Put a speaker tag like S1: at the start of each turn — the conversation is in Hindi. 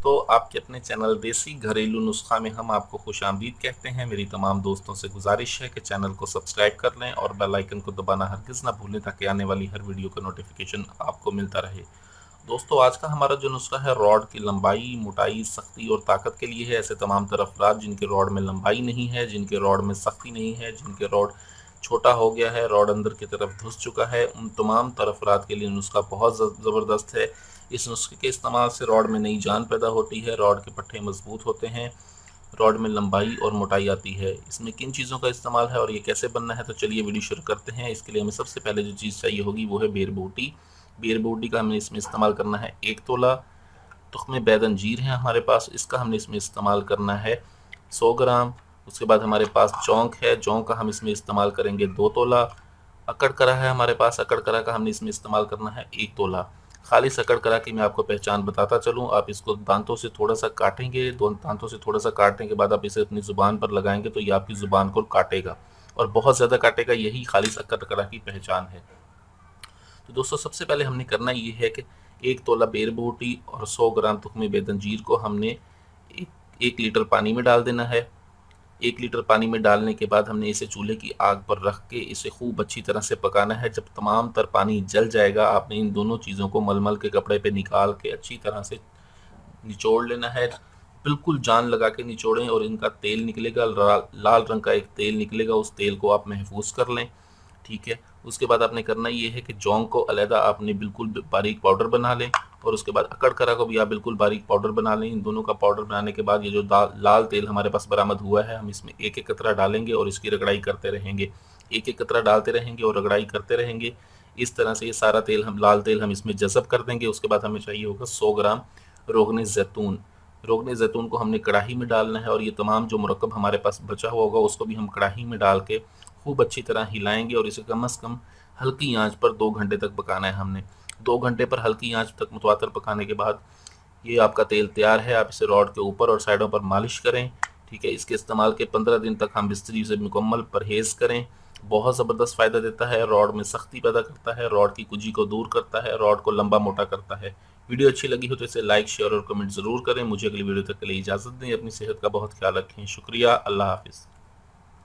S1: दोस्तों, आपके अपने चैनल देसी घरेलू नुस्खा में हम आपको खुशामदीद कहते हैं। मेरी तमाम दोस्तों से गुजारिश है कि चैनल को सब्सक्राइब कर लें और बेल आइकन को दबाना हरगिज़ ना भूलें ताकि आने वाली हर वीडियो का नोटिफिकेशन आपको मिलता रहे। दोस्तों, आज का हमारा जो नुस्खा है रॉड की लंबाई, मोटाई, सख्ती और ताकत के लिए है। ऐसे तमाम तरह अफराद जिनके रॉड में लंबाई नहीं है, जिनके रॉड में सख्ती नहीं है, जिनके रॉड छोटा हो गया है, रॉड अंदर की तरफ धुस चुका है, उन तमाम तरह अफराद के लिए नुस्खा बहुत ज़बरदस्त है। इस नुस्खे के इस्तेमाल से रॉड में नई जान पैदा होती है, रॉड के पट्टे मजबूत होते हैं, रॉड में लंबाई और मोटाई आती है। इसमें किन चीज़ों का इस्तेमाल है और ये कैसे बनना है, तो चलिए वीडियो शुरू करते हैं। इसके लिए हमें सबसे पहले जो चीज़ चाहिए होगी वो है बेर बूटी। बेर बूटी का हमें इसमें इस्तेमाल करना है 1 तोला। तुख्मे बैगन जीर है हमारे पास, इसका हमने इसमें इस्तेमाल करना है 100 ग्राम। उसके बाद हमारे पास जौंक है, जौंक का हम इसमें इस्तेमाल करेंगे 2 तोला। अकड़करा है हमारे पास, अकड़करा का हमने इसमें इस्तेमाल करना है 1 तोला। खालिस अकड़करा की मैं आपको पहचान बताता चलूँ, आप इसको दांतों से थोड़ा सा काटेंगे, दोनों दांतों से थोड़ा सा काटने के बाद आप इसे अपनी ज़ुबान पर लगाएंगे तो ये आपकी ज़ुबान को काटेगा और बहुत ज़्यादा काटेगा। यही खालिस अकड़करा की पहचान है। तो दोस्तों, सबसे पहले हमने करना ये है कि 1 तोला बेर बूटी और 100 ग्राम तुख्मे बेदन जीर को हमने 1 लीटर पानी में डाल देना है। 1 लीटर पानी में डालने के बाद हमने इसे चूल्हे की आग पर रख के इसे खूब अच्छी तरह से पकाना है। जब तमाम तर पानी जल जाएगा, आपने इन दोनों चीज़ों को मलमल के कपड़े पे निकाल के अच्छी तरह से निचोड़ लेना है। बिल्कुल जान लगा के निचोड़ें और इनका तेल निकलेगा, लाल रंग का एक तेल निकलेगा, उस तेल को आप महफूज कर लें। ठीक है। उसके बाद आपने करना ये है कि जौंग को अलहदा आपने बिल्कुल बारीक पाउडर बना लें और उसके बाद अकड़करा को भी आप बिल्कुल बारीक पाउडर बना लें। इन दोनों का पाउडर बनाने के बाद ये जो लाल तेल हमारे पास बरामद हुआ है, हम इसमें एक एक कतरा डालेंगे और इसकी रगड़ाई करते रहेंगे। एक एक कतरा डालते रहेंगे और रगड़ाई करते रहेंगे। इस तरह से ये सारा तेल लाल तेल हम इसमें जज़ब कर देंगे। उसके बाद हमें चाहिए होगा 100 ग्राम रोगन ज़ैतून। रोगन ज़ैतून को हमने कढ़ाई में डालना है और ये तमाम जो मुरक्कब हमारे पास बचा हुआ होगा उसको भी हम कढ़ाई में डाल के खूब अच्छी तरह हिलाएंगे और इसे कम से कम हल्की आंच पर 2 घंटे तक पकाना है हमने। 2 घंटे पर हल्की आंच तक मुतवातर पकाने के बाद ये आपका तेल तैयार है। आप इसे रॉड के ऊपर और साइडों पर मालिश करें। ठीक है। इसके इस्तेमाल के 15 दिन तक हम बिस्तरी से मुकम्मल परहेज़ करें। बहुत ज़बरदस्त फ़ायदा देता है, रॉड में सख्ती पैदा करता है, रॉड की कुजी को दूर करता है, रॉड को लंबा मोटा करता है। वीडियो अच्छी लगी हो तो इसे लाइक, शेयर और कमेंट ज़रूर करें। मुझे अगली वीडियो तक के लिए इजाज़त दें। अपनी सेहत का बहुत ख्याल रखें। शुक्रिया। अल्लाह हाफ़िज़।